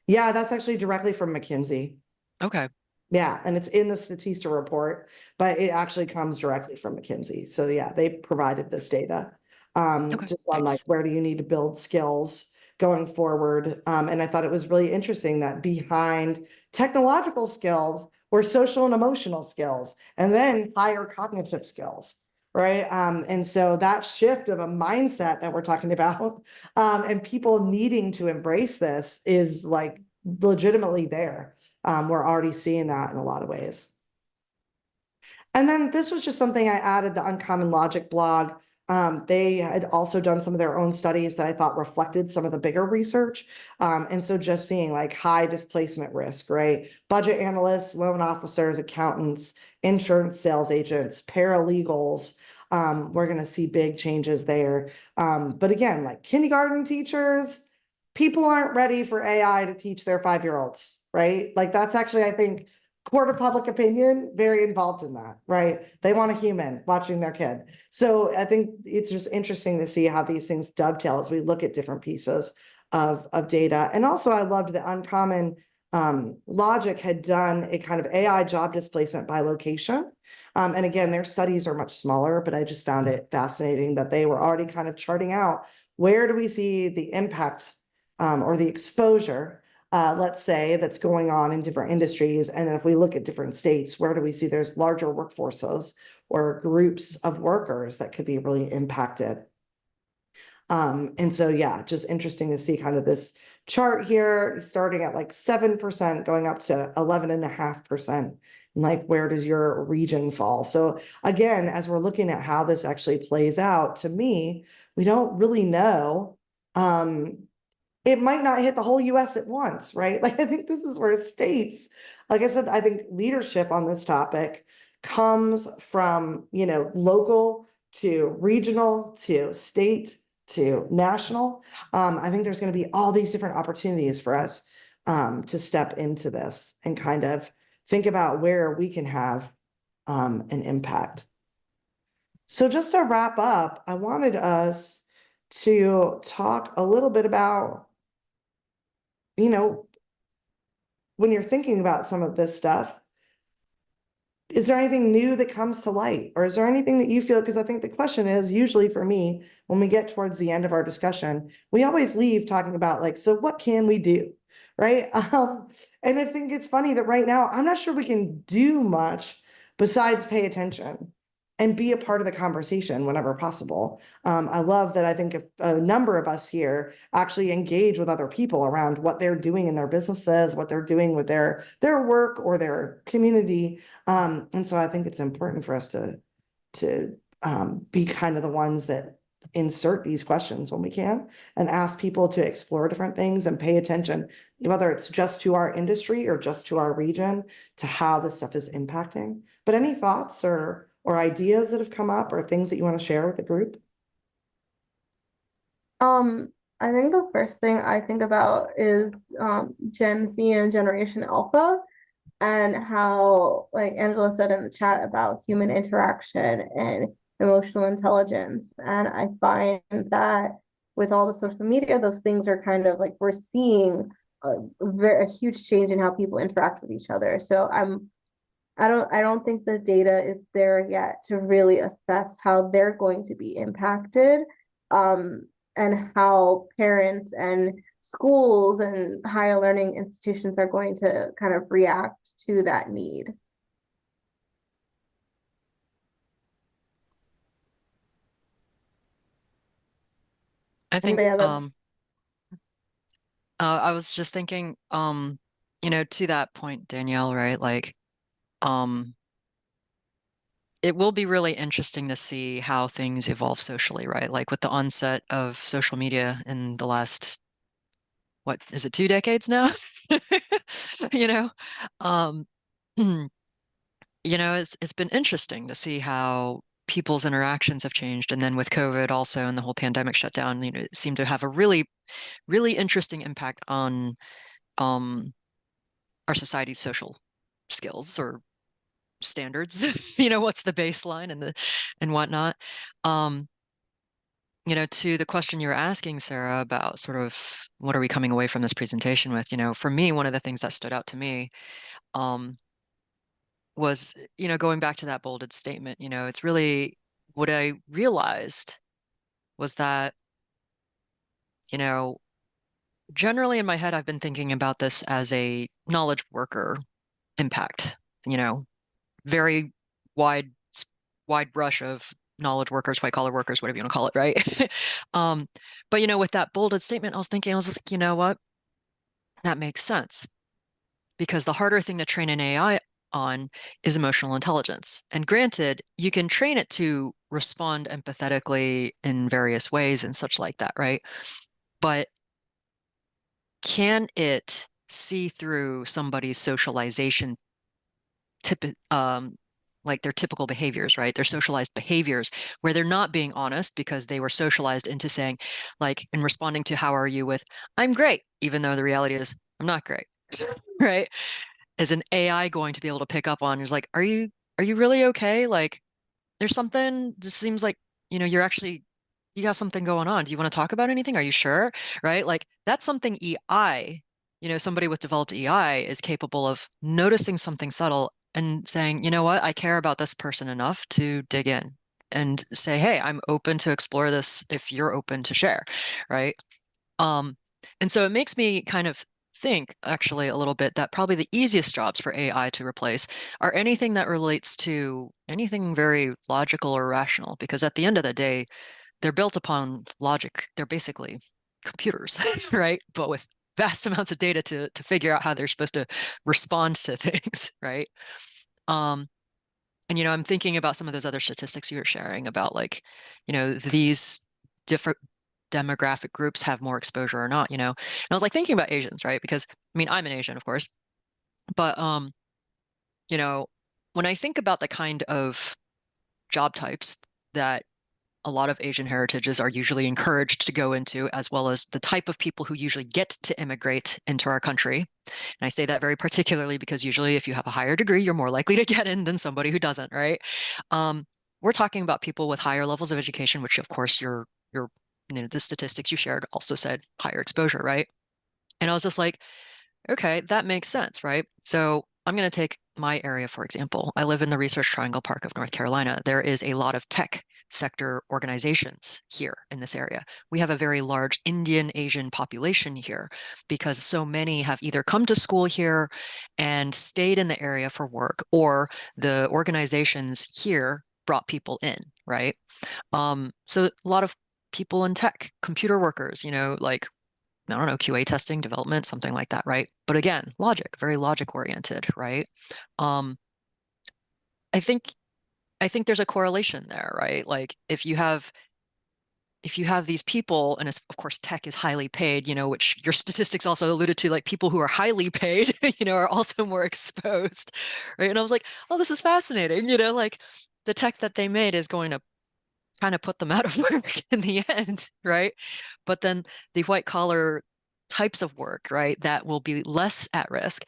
S1: Yeah, that's actually directly from McKinsey.
S5: Okay.
S1: Yeah, and it's in the Statista report, but it actually comes directly from McKinsey. So yeah, they provided this data just on like where do you need to build skills going forward. And I thought it was really interesting that behind technological skills were social and emotional skills, and then higher cognitive skills, right? And so that shift of a mindset that we're talking about and people needing to embrace this is like legitimately there. We're already seeing that in a lot of ways. And then this was just something I added, the Uncommon Logic blog. They had also done some of their own studies that I thought reflected some of the bigger research. And so just seeing like high displacement risk, right? Budget analysts, loan officers, accountants, insurance sales agents, paralegals. We're going to see big changes there. But again, like kindergarten teachers, people aren't ready for AI to teach their 5-year-olds, right? Like that's actually, I think, court of public opinion very involved in that, right? They want a human watching their kid. So I think it's just interesting to see how these things dovetail as we look at different pieces of data. And also I loved that Uncommon Logic had done a kind of AI job displacement by location. And again, their studies are much smaller, but I just found it fascinating that they were already kind of charting out, where do we see the impact or the exposure, let's say, that's going on in different industries. And if we look at different states, where do we see there's larger workforces or groups of workers that could be really impacted? And so, yeah, just interesting to see kind of this chart here, starting at like 7%, going up to 11.5%. Like, where does your region fall? So again, as we're looking at how this actually plays out, to me, we don't really know. It might not hit the whole US at once, right? Like, I think this is where states, like I said, I think leadership on this topic comes from, local to regional to state to national. I think there's going to be all these different opportunities for us to step into this and kind of think about where we can have an impact. So just to wrap up, I wanted us to talk a little bit about, when you're thinking about some of this stuff, is there anything new that comes to light? Or is there anything that you feel, because I think the question is usually for me, when we get towards the end of our discussion, we always leave talking about like, so what can we do? Right. And I think it's funny that right now, I'm not sure we can do much besides pay attention and be a part of the conversation whenever possible. I love that. I think if a number of us here actually engage with other people around what they're doing in their businesses, what they're doing with their work or their community. And so I think it's important for us to be kind of the ones that insert these questions when we can and ask people to explore different things and pay attention, whether it's just to our industry or just to our region, to how this stuff is impacting. But any thoughts or ideas that have come up or things that you want to share with the group?
S2: I think the first thing I think about is Gen Z and Generation Alpha, and how, like Angela said in the chat, about human interaction and emotional intelligence. And I find that with all the social media, those things are kind of like, we're seeing a huge change in how people interact with each other. So I don't think the data is there yet to really assess how they're going to be impacted, and how parents and schools and higher learning institutions are going to kind of react to that need.
S5: I think
S2: Yeah,
S5: I was just thinking, to that point, Danielle, right? Like, it will be really interesting to see how things evolve socially, right? Like with the onset of social media in the last, what is it, 2 decades now? You know, um, it's been interesting to see how people's interactions have changed. And then with COVID also and the whole pandemic shutdown, it seemed to have a really, really interesting impact on our society's social skills or standards. What's the baseline and whatnot. To the question you were asking, Sarah, about sort of what are we coming away from this presentation with, for me, one of the things that stood out to me was, going back to that bolded statement, it's really what I realized was that, generally in my head, I've been thinking about this as a knowledge worker impact, very wide brush of knowledge workers, white collar workers, whatever you want to call it, right? But with that bolded statement, I was just like, you know what? That makes sense. Because the harder thing to train an AI on is emotional intelligence. And granted, you can train it to respond empathetically in various ways and such like that, right? But can it see through somebody's socialization like their typical behaviors, right? Their socialized behaviors where they're not being honest because they were socialized into saying, like, in responding to how are you with, I'm great, even though the reality is I'm not great, right? is an AI going to be able to pick up on? It's like, are you really okay? Like, there's something, just seems like, you know, you got something going on. Do you want to talk about anything? Are you sure? Right? Like, that's something EI, you know, somebody with developed EI is capable of noticing something subtle and saying, you know what, I care about this person enough to dig in and say, hey, I'm open to explore this if you're open to share, right? And so it makes me kind of think actually a little bit that probably the easiest jobs for AI to replace are anything that relates to anything very logical or rational, because at the end of the day, they're built upon logic. They're basically computers, right? But with vast amounts of data to figure out how they're supposed to respond to things, right? And, you know, I'm thinking about some of those other statistics you were sharing about, like, you know, these different demographic groups have more exposure or not, you know. And I was like thinking about Asians, right? Because I mean, I'm an Asian, of course, but you know, when I think about the kind of job types that a lot of Asian heritages are usually encouraged to go into, as well as the type of people who usually get to immigrate into our country. And I say that very particularly because usually if you have a higher degree, you're more likely to get in than somebody who doesn't, right? We're talking about people with higher levels of education, which of course you know, the statistics you shared also said higher exposure, right? And I was just like, okay, that makes sense, right? So I'm going to take my area, for example. I live in the Research Triangle Park of North Carolina. There is a lot of tech sector organizations here in this area. We have a very large Indian Asian population here because so many have either come to school here and stayed in the area for work, or the organizations here brought people in, right? So a lot of people in tech, computer workers, you know, like, I don't know, QA testing, development, something like that, right? But again, logic, very logic oriented, right? Um, I think there's a correlation there, right? Like if you have these people, and of course tech is highly paid, you know, which your statistics also alluded to, like people who are highly paid, you know, are also more exposed, right? And I was like, oh, this is fascinating, you know, like the tech that they made is going to kind of put them out of work in the end, right? But then the white collar types of work, right, that will be less at risk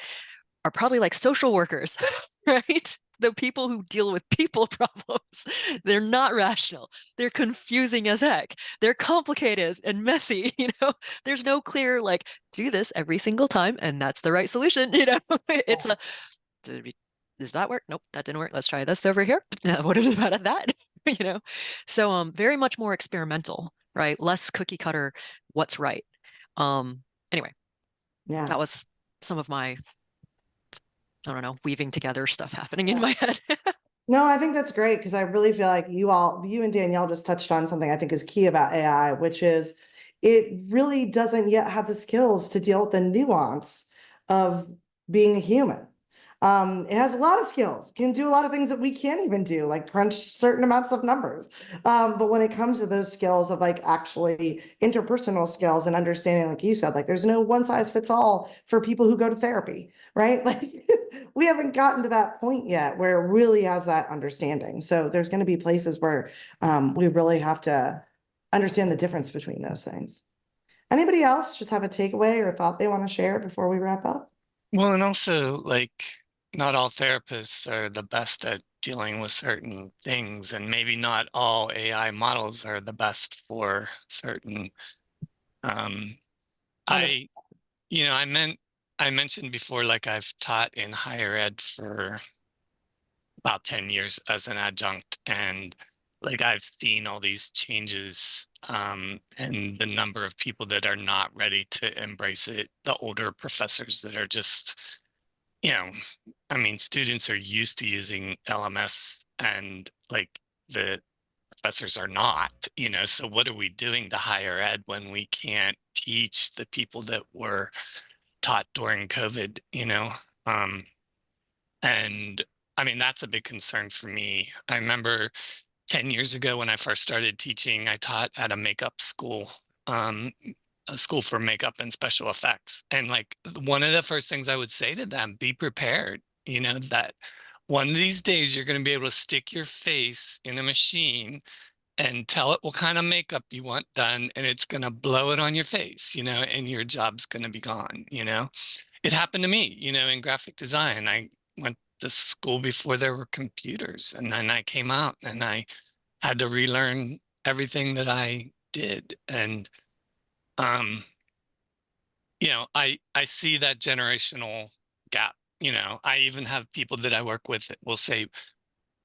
S5: are probably like social workers, right? The people who deal with people problems. They're not rational. They're confusing as heck. They're complicated and messy, you know? There's no clear, like, do this every single time and that's the right solution, you know? It's a, does that work? Nope, that didn't work. Let's try this over here. What about that? You know? So very much more experimental, right? Less cookie cutter, what's right. Anyway,
S1: Yeah.
S5: that was some of my, I don't know, weaving together stuff happening in my head.
S1: No, I think that's great because I really feel like you and Danielle just touched on something I think is key about AI, which is it really doesn't yet have the skills to deal with the nuance of being a human. It has a lot of skills, can do a lot of things that we can't even do, like crunch certain amounts of numbers. But when it comes to those skills of like actually interpersonal skills and understanding, like you said, like there's no one size fits all for people who go to therapy, right? Like we haven't gotten to that point yet where it really has that understanding. So there's going to be places where we really have to understand the difference between those things. Anybody else just have a takeaway or thought they want to share before we wrap up?
S4: Well, and also, like, not all therapists are the best at dealing with certain things, and maybe not all AI models are the best for certain. I, you know, I mentioned before, like I've taught in higher ed for about 10 years as an adjunct, and like I've seen all these changes, and the number of people that are not ready to embrace it, the older professors that are just, you know, I mean, students are used to using LMS, and like the professors are not, you know, so what are we doing to higher ed when we can't teach the people that were taught during COVID, you know? And I mean, that's a big concern for me. I remember 10 years ago when I first started teaching, I taught at a makeup school, um, a school for makeup and special effects. And like one of the first things I would say to them, be prepared, you know, that one of these days you're going to be able to stick your face in a machine and tell it what kind of makeup you want done, and it's going to blow it on your face, you know, and your job's going to be gone, you know. it happened to me, in graphic design. I went to school before there were computers, and then I came out and I had to relearn everything that I did. And I see that generational gap. I even have people that I work with that will say,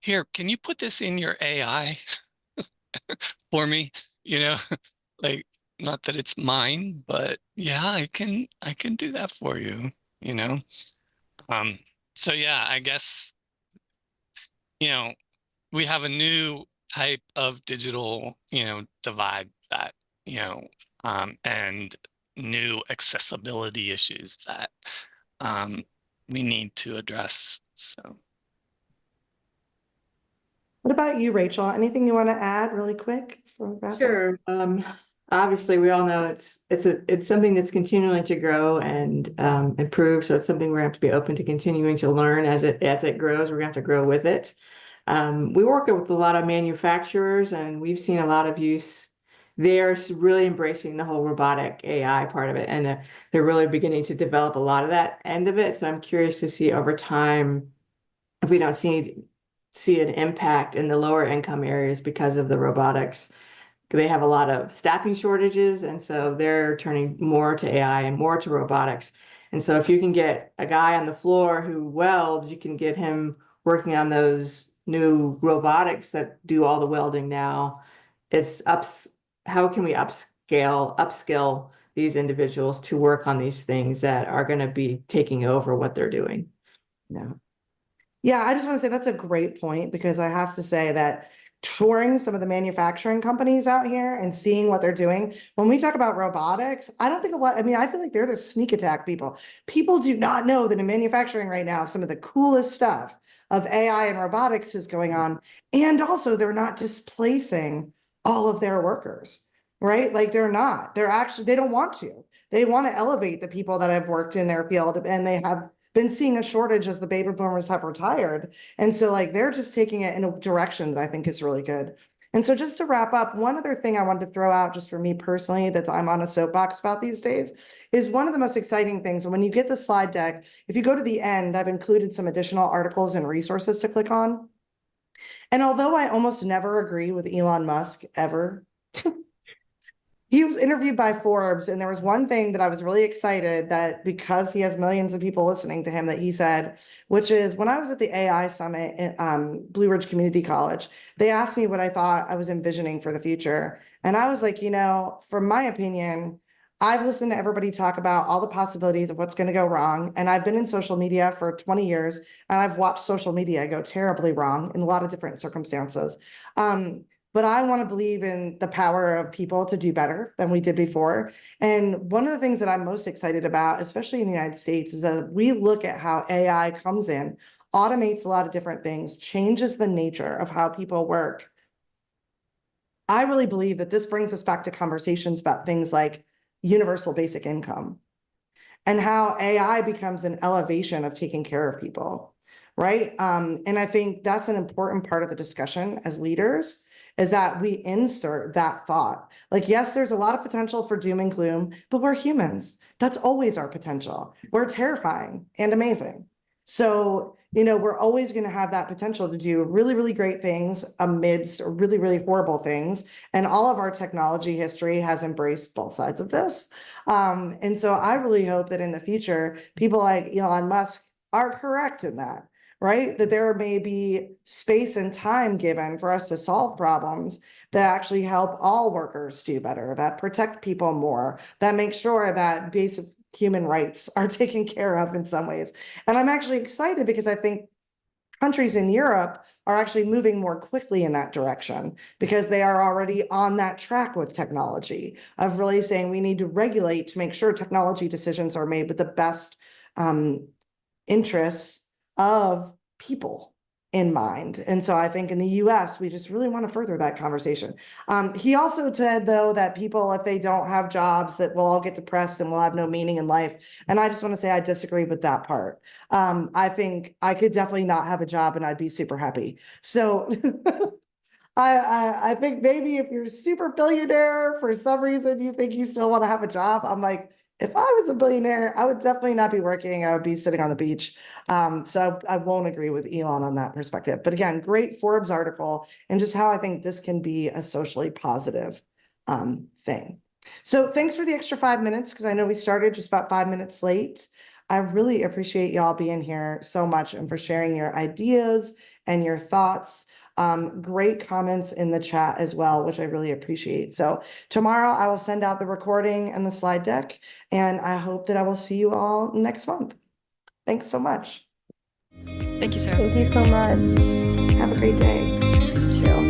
S4: "Here, can you put this in your AI for me?" You know, like, not that it's mine, but yeah, I can do that for you, you know. Um, so yeah, I guess, you know, we have a new type of digital, divide that, and new accessibility issues that we need to address. So
S1: What about you, Rachel? Anything you want to add really quick for wrap up?
S3: Sure. Obviously, we all know it's something that's continuing to grow and improve. So it's something we're going to have to be open to continuing to learn as it grows. We're going to have to grow with it. We work with a lot of manufacturers, and we've seen a lot of use. They're really embracing the whole robotic AI part of it, and they're really beginning to develop a lot of that end of it. So I'm curious to see over time if we don't see an impact in the lower income areas because of the robotics. They have a lot of staffing shortages, and so they're turning more to AI and more to robotics. And so if you can get a guy on the floor who welds, you can get him working on those new robotics that do all the welding now. How can we upskill these individuals to work on these things that are going to be taking over what they're doing?
S1: Yeah, I just want to say that's a great point, because I have to say that touring some of the manufacturing companies out here and seeing what they're doing, when we talk about robotics, I don't think I feel like they're the sneak attack people. People do not know that in manufacturing right now, some of the coolest stuff of AI and robotics is going on. And also they're not displacing all of their workers, right? Like they're not, they don't want to. They want to elevate the people that have worked in their field, and they have been seeing a shortage as the baby boomers have retired. And so like they're just taking it in a direction that I think is really good. And so just to wrap up, one other thing I wanted to throw out just for me personally that I'm on a soapbox about these days is one of the most exciting things. And when you get the slide deck, if you go to the end, I've included some additional articles and resources to click on. And although I almost never agree with Elon Musk ever, he was interviewed by Forbes, and there was one thing that I was really excited that, because he has millions of people listening to him, that he said, which is, when I was at the AI summit at Blue Ridge Community College, they asked me what I thought I was envisioning for the future. And I was like, from my opinion, I've listened to everybody talk about all the possibilities of what's going to go wrong. And I've been in social media for 20 years, and I've watched social media go terribly wrong in a lot of different circumstances. But I want to believe in the power of people to do better than we did before. And one of the things that I'm most excited about, especially in the United States, is that we look at how AI comes in, automates a lot of different things, changes the nature of how people work. I really believe that this brings us back to conversations about things like universal basic income and how AI becomes an elevation of taking care of people, right? And I think that's an important part of the discussion as leaders, is that we insert that thought. Like, yes, there's a lot of potential for doom and gloom, but we're humans. That's always our potential. We're terrifying and amazing. So, we're always going to have that potential to do really, really great things amidst really, really horrible things. And all of our technology history has embraced both sides of this. And so I really hope that in the future, people like Elon Musk are correct in that. Right? That there may be space and time given for us to solve problems that actually help all workers do better, that protect people more, that make sure that basic human rights are taken care of in some ways. And I'm actually excited because I think countries in Europe are actually moving more quickly in that direction, because they are already on that track with technology of really saying we need to regulate to make sure technology decisions are made with the best interests of people in mind. And so I think in the US, we just really want to further that conversation. He also said, though, that people, if they don't have jobs, that we'll all get depressed and we'll have no meaning in life. And I just want to say I disagree with that part. I think I could definitely not have a job and I'd be super happy. So I think maybe if you're a super billionaire, for some reason you think you still want to have a job, I'm like, if I was a billionaire, I would definitely not be working. I would be sitting on the beach. So I won't agree with Elon on that perspective. But again, great Forbes article and just how I think this can be a socially positive thing. So thanks for the extra 5 minutes, because I know we started just about 5 minutes late. I really appreciate y'all being here so much and for sharing your ideas and your thoughts. Great comments in the chat as well, which I really appreciate. So tomorrow I will send out the recording and the slide deck, and I hope that I will see you all next month. Thanks so much.
S5: Thank you, Sarah.
S2: Thank you so much.
S1: Have a great day.
S2: You too.